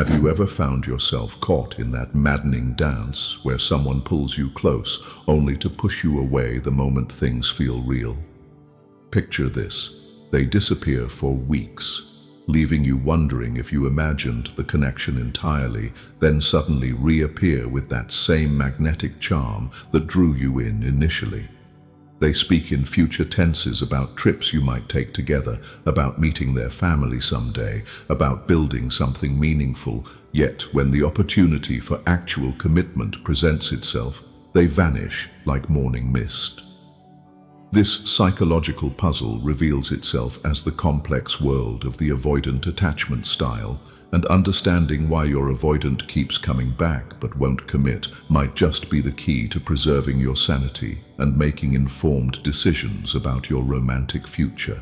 Have you ever found yourself caught in that maddening dance where someone pulls you close only to push you away the moment things feel real? Picture this. They disappear for weeks, leaving you wondering if you imagined the connection entirely, then suddenly reappear with that same magnetic charm that drew you in initially. They speak in future tenses about trips you might take together, about meeting their family someday, about building something meaningful, yet when the opportunity for actual commitment presents itself, they vanish like morning mist. This psychological puzzle reveals itself as the complex world of the avoidant attachment style, and understanding why your avoidant keeps coming back but won't commit might just be the key to preserving your sanity and making informed decisions about your romantic future.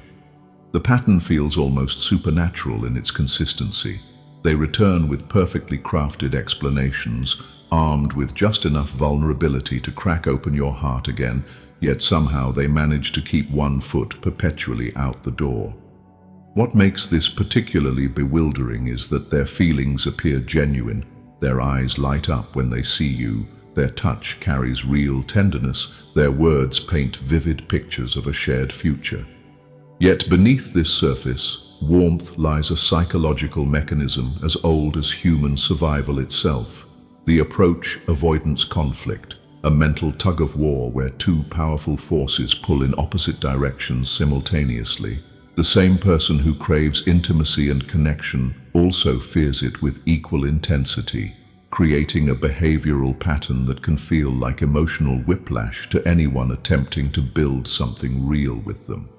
The pattern feels almost supernatural in its consistency. They return with perfectly crafted explanations, armed with just enough vulnerability to crack open your heart again, yet somehow they manage to keep one foot perpetually out the door. What makes this particularly bewildering is that their feelings appear genuine, their eyes light up when they see you, their touch carries real tenderness, their words paint vivid pictures of a shared future. Yet beneath this surface, warmth lies a psychological mechanism as old as human survival itself, the approach-avoidance conflict, a mental tug-of-war where two powerful forces pull in opposite directions simultaneously. The same person who craves intimacy and connection also fears it with equal intensity, creating a behavioral pattern that can feel like emotional whiplash to anyone attempting to build something real with them.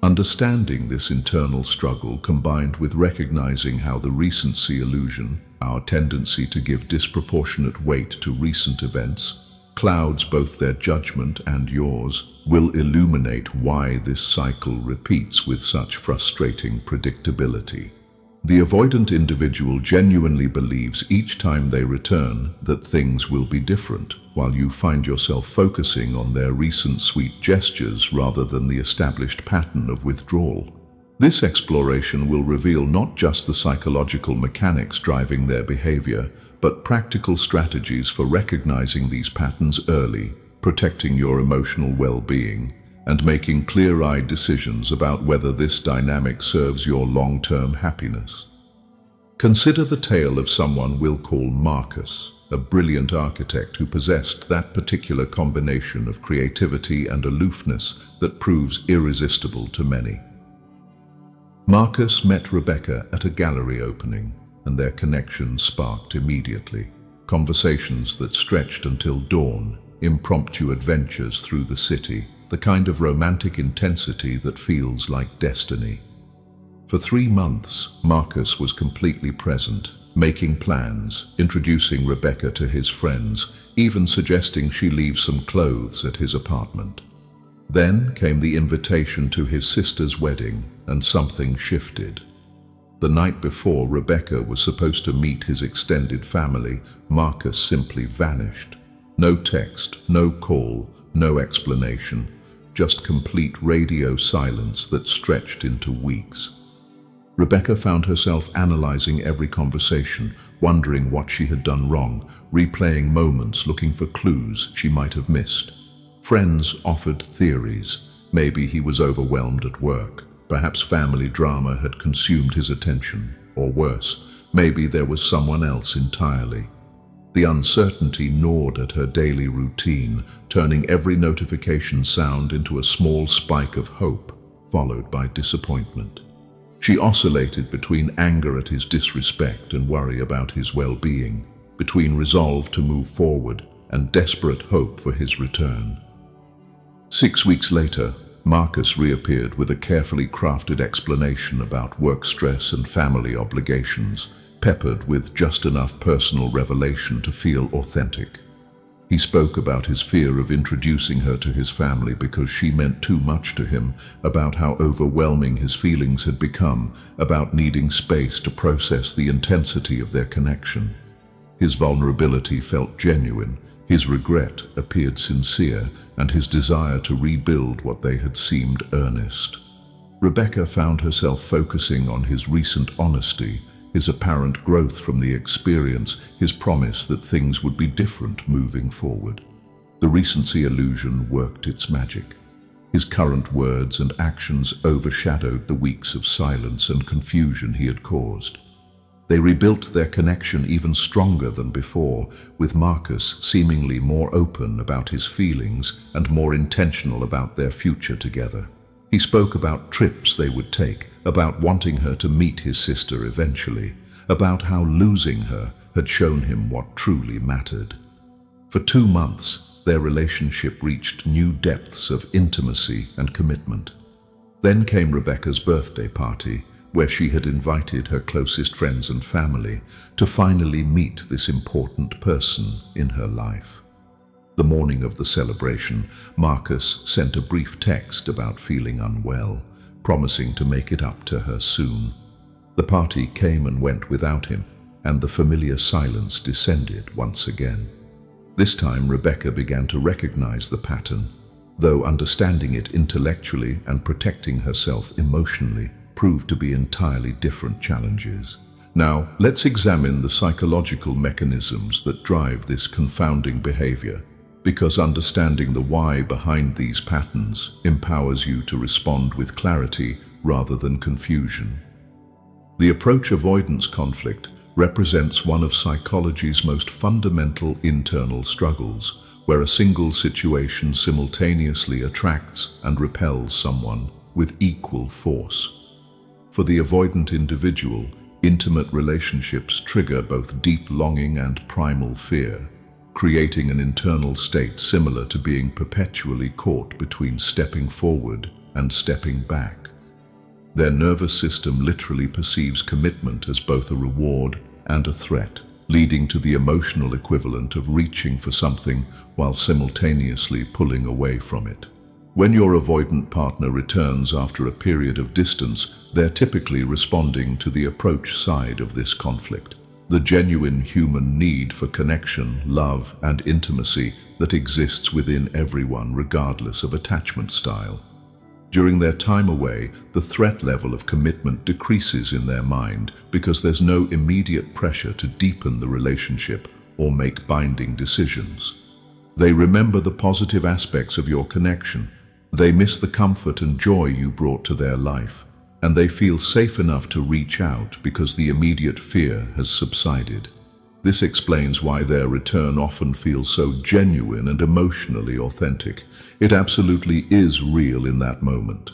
Understanding this internal struggle, combined with recognizing how the recency illusion, our tendency to give disproportionate weight to recent events, clouds both their judgment and yours, will illuminate why this cycle repeats with such frustrating predictability. The avoidant individual genuinely believes each time they return that things will be different, while you find yourself focusing on their recent sweet gestures rather than the established pattern of withdrawal. This exploration will reveal not just the psychological mechanics driving their behavior, but practical strategies for recognizing these patterns early, protecting your emotional well-being, and making clear-eyed decisions about whether this dynamic serves your long-term happiness. Consider the tale of someone we'll call Marcus, a brilliant architect who possessed that particular combination of creativity and aloofness that proves irresistible to many. Marcus met Rebecca at a gallery opening, and their connection sparked immediately. Conversations that stretched until dawn, impromptu adventures through the city, the kind of romantic intensity that feels like destiny. For 3 months, Marcus was completely present, making plans, introducing Rebecca to his friends, even suggesting she leave some clothes at his apartment. Then came the invitation to his sister's wedding, and something shifted. The night before Rebecca was supposed to meet his extended family, Marcus simply vanished. No text, no call, no explanation, just complete radio silence that stretched into weeks. Rebecca found herself analyzing every conversation, wondering what she had done wrong, replaying moments looking for clues she might have missed. Friends offered theories. Maybe he was overwhelmed at work. Perhaps family drama had consumed his attention, or worse, maybe there was someone else entirely. The uncertainty gnawed at her daily routine, turning every notification sound into a small spike of hope, followed by disappointment. She oscillated between anger at his disrespect and worry about his well-being, between resolve to move forward and desperate hope for his return. 6 weeks later, Marcus reappeared with a carefully crafted explanation about work stress and family obligations, peppered with just enough personal revelation to feel authentic. He spoke about his fear of introducing her to his family because she meant too much to him, about how overwhelming his feelings had become, about needing space to process the intensity of their connection. His vulnerability felt genuine, his regret appeared sincere, and his desire to rebuild what they had seemed earnest. Rebecca found herself focusing on his recent honesty, his apparent growth from the experience, his promise that things would be different moving forward. The recency illusion worked its magic. His current words and actions overshadowed the weeks of silence and confusion he had caused. They rebuilt their connection even stronger than before, with Marcus seemingly more open about his feelings and more intentional about their future together. He spoke about trips they would take, about wanting her to meet his sister eventually, about how losing her had shown him what truly mattered. For 2 months, their relationship reached new depths of intimacy and commitment. Then came Rebecca's birthday party, where she had invited her closest friends and family to finally meet this important person in her life. The morning of the celebration, Marcus sent a brief text about feeling unwell, promising to make it up to her soon. The party came and went without him, and the familiar silence descended once again. This time, Rebecca began to recognize the pattern, though understanding it intellectually and protecting herself emotionally proved to be entirely different challenges. Now, let's examine the psychological mechanisms that drive this confounding behavior, because understanding the why behind these patterns empowers you to respond with clarity rather than confusion. The approach-avoidance conflict represents one of psychology's most fundamental internal struggles, where a single situation simultaneously attracts and repels someone with equal force. For the avoidant individual, intimate relationships trigger both deep longing and primal fear, creating an internal state similar to being perpetually caught between stepping forward and stepping back. Their nervous system literally perceives commitment as both a reward and a threat, leading to the emotional equivalent of reaching for something while simultaneously pulling away from it. When your avoidant partner returns after a period of distance, they're typically responding to the approach side of this conflict, the genuine human need for connection, love, and intimacy that exists within everyone regardless of attachment style. During their time away, the threat level of commitment decreases in their mind because there's no immediate pressure to deepen the relationship or make binding decisions. They remember the positive aspects of your connection. They miss the comfort and joy you brought to their life, and they feel safe enough to reach out because the immediate fear has subsided. This explains why their return often feels so genuine and emotionally authentic. It absolutely is real in that moment.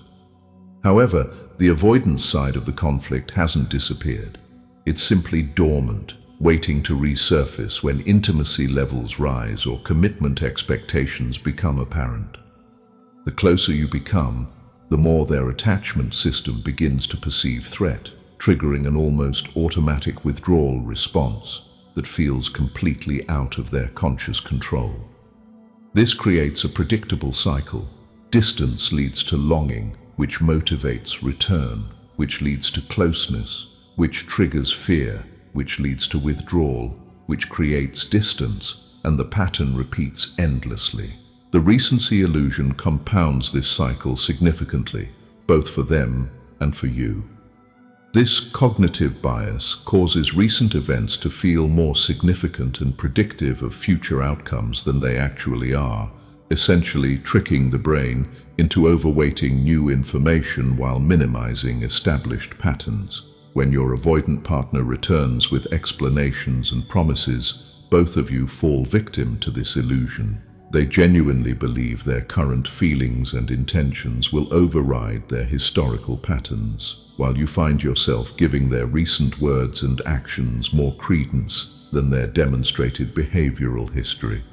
However, the avoidance side of the conflict hasn't disappeared. It's simply dormant, waiting to resurface when intimacy levels rise or commitment expectations become apparent. The closer you become, the more their attachment system begins to perceive threat, triggering an almost automatic withdrawal response that feels completely out of their conscious control. This creates a predictable cycle. Distance leads to longing, which motivates return, which leads to closeness, which triggers fear, which leads to withdrawal, which creates distance, and the pattern repeats endlessly. The recency illusion compounds this cycle significantly, both for them and for you. This cognitive bias causes recent events to feel more significant and predictive of future outcomes than they actually are, essentially tricking the brain into overweighting new information while minimizing established patterns. When your avoidant partner returns with explanations and promises, both of you fall victim to this illusion. They genuinely believe their current feelings and intentions will override their historical patterns, while you find yourself giving their recent words and actions more credence than their demonstrated behavioral history.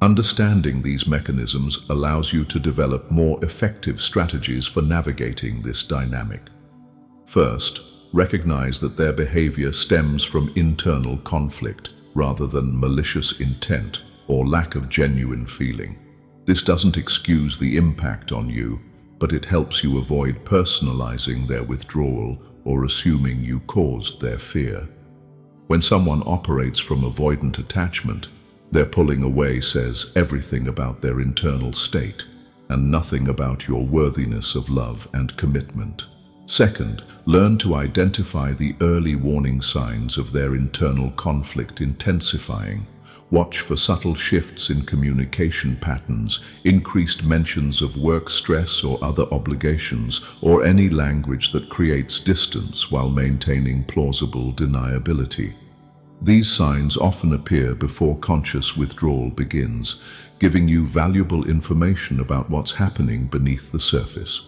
Understanding these mechanisms allows you to develop more effective strategies for navigating this dynamic. First, recognize that their behavior stems from internal conflict rather than malicious intent or lack of genuine feeling. This doesn't excuse the impact on you, but it helps you avoid personalizing their withdrawal or assuming you caused their fear. When someone operates from avoidant attachment, their pulling away says everything about their internal state and nothing about your worthiness of love and commitment. Second, learn to identify the early warning signs of their internal conflict intensifying. Watch for subtle shifts in communication patterns, increased mentions of work stress or other obligations, or any language that creates distance while maintaining plausible deniability. These signs often appear before conscious withdrawal begins, giving you valuable information about what's happening beneath the surface.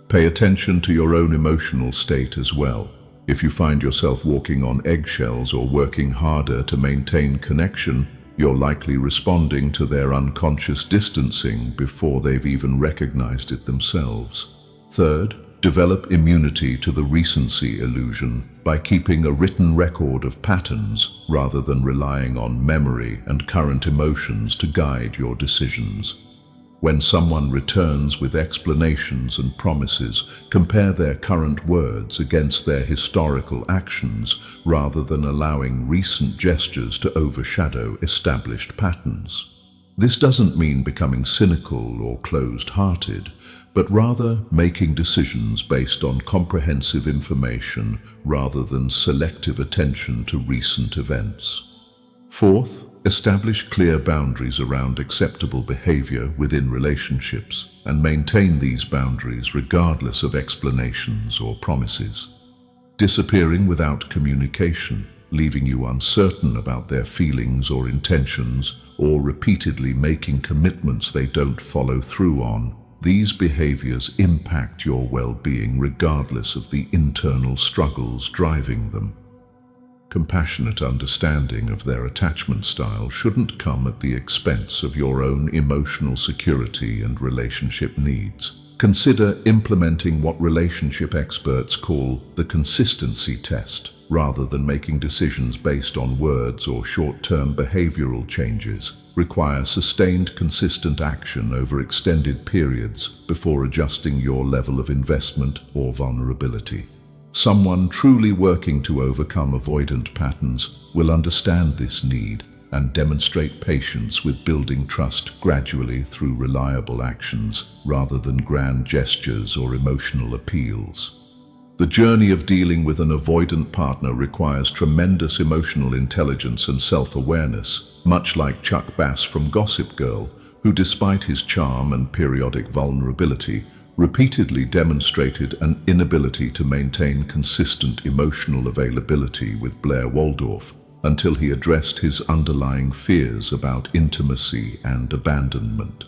Pay attention to your own emotional state as well. If you find yourself walking on eggshells or working harder to maintain connection, you're likely responding to their unconscious distancing before they've even recognized it themselves. Third, develop immunity to the recency illusion by keeping a written record of patterns rather than relying on memory and current emotions to guide your decisions. When someone returns with explanations and promises, compare their current words against their historical actions rather than allowing recent gestures to overshadow established patterns. This doesn't mean becoming cynical or closed-hearted, but rather making decisions based on comprehensive information rather than selective attention to recent events. Fourth, establish clear boundaries around acceptable behavior within relationships and maintain these boundaries regardless of explanations or promises. Disappearing without communication, leaving you uncertain about their feelings or intentions, or repeatedly making commitments they don't follow through on, these behaviors impact your well-being regardless of the internal struggles driving them. Compassionate understanding of their attachment style shouldn't come at the expense of your own emotional security and relationship needs. Consider implementing what relationship experts call the consistency test, rather than making decisions based on words or short-term behavioral changes. Require sustained, consistent action over extended periods before adjusting your level of investment or vulnerability. Someone truly working to overcome avoidant patterns will understand this need and demonstrate patience with building trust gradually through reliable actions rather than grand gestures or emotional appeals. The journey of dealing with an avoidant partner requires tremendous emotional intelligence and self-awareness, much like Chuck Bass from Gossip Girl, who despite his charm and periodic vulnerability, repeatedly demonstrated an inability to maintain consistent emotional availability with Blair Waldorf until he addressed his underlying fears about intimacy and abandonment.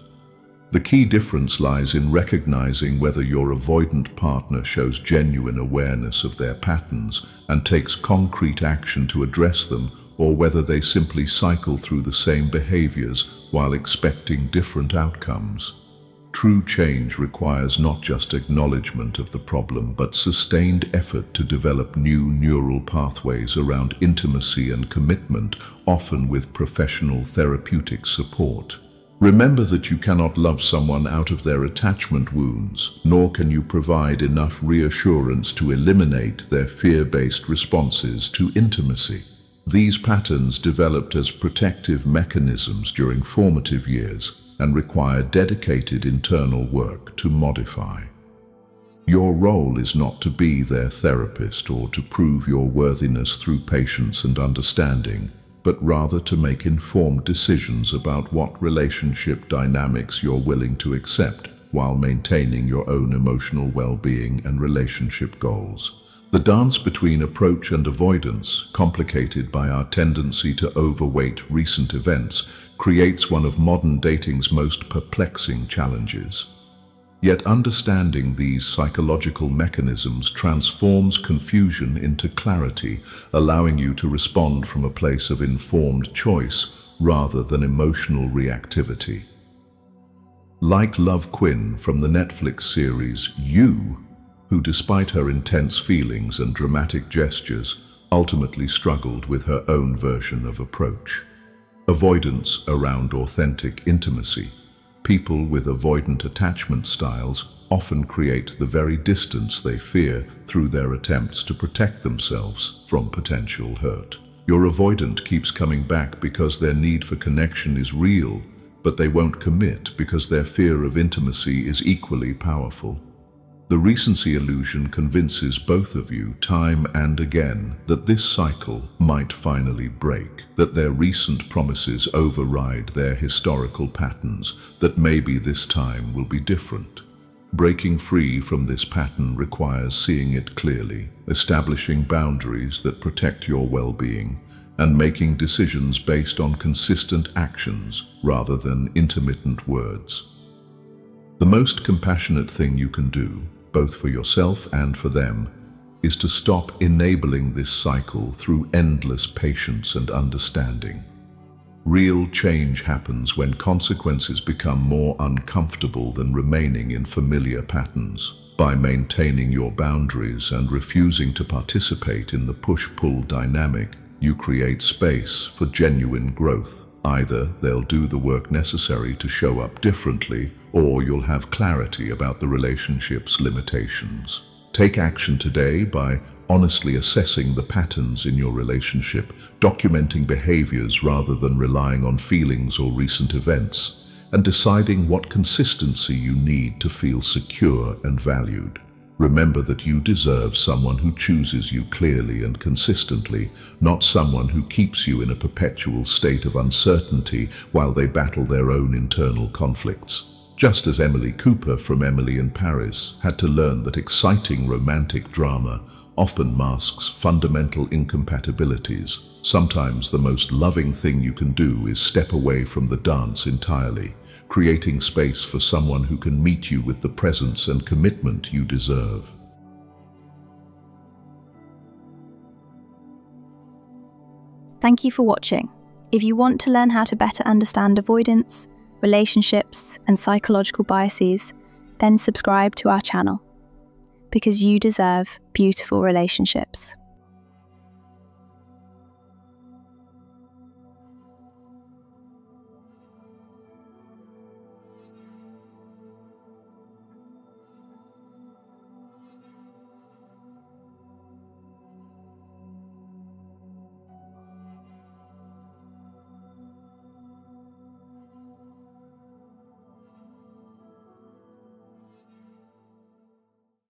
The key difference lies in recognizing whether your avoidant partner shows genuine awareness of their patterns and takes concrete action to address them, or whether they simply cycle through the same behaviors while expecting different outcomes. True change requires not just acknowledgement of the problem, but sustained effort to develop new neural pathways around intimacy and commitment, often with professional therapeutic support. Remember that you cannot love someone out of their attachment wounds, nor can you provide enough reassurance to eliminate their fear-based responses to intimacy. These patterns developed as protective mechanisms during formative years and require dedicated internal work to modify. Your role is not to be their therapist or to prove your worthiness through patience and understanding, but rather to make informed decisions about what relationship dynamics you're willing to accept while maintaining your own emotional well-being and relationship goals. The dance between approach and avoidance, complicated by our tendency to overweight recent events, creates one of modern dating's most perplexing challenges. Yet understanding these psychological mechanisms transforms confusion into clarity, allowing you to respond from a place of informed choice rather than emotional reactivity. Like Love Quinn from the Netflix series You, who despite her intense feelings and dramatic gestures, ultimately struggled with her own version of approach. Avoidance around authentic intimacy. People with avoidant attachment styles often create the very distance they fear through their attempts to protect themselves from potential hurt. Your avoidant keeps coming back because their need for connection is real, but they won't commit because their fear of intimacy is equally powerful. The recency illusion convinces both of you time and again that this cycle might finally break, that their recent promises override their historical patterns, that maybe this time will be different. Breaking free from this pattern requires seeing it clearly, establishing boundaries that protect your well-being, and making decisions based on consistent actions rather than intermittent words. The most compassionate thing you can do, both for yourself and for them, is to stop enabling this cycle through endless patience and understanding. Real change happens when consequences become more uncomfortable than remaining in familiar patterns. By maintaining your boundaries and refusing to participate in the push-pull dynamic, you create space for genuine growth. Either they'll do the work necessary to show up differently, or you'll have clarity about the relationship's limitations. Take action today by honestly assessing the patterns in your relationship, documenting behaviors rather than relying on feelings or recent events, and deciding what consistency you need to feel secure and valued. Remember that you deserve someone who chooses you clearly and consistently, not someone who keeps you in a perpetual state of uncertainty while they battle their own internal conflicts. Just as Emily Cooper from Emily in Paris had to learn that exciting romantic drama often masks fundamental incompatibilities, sometimes the most loving thing you can do is step away from the dance entirely, creating space for someone who can meet you with the presence and commitment you deserve. Thank you for watching. If you want to learn how to better understand avoidance, relationships, and psychological biases, then subscribe to our channel, because you deserve beautiful relationships.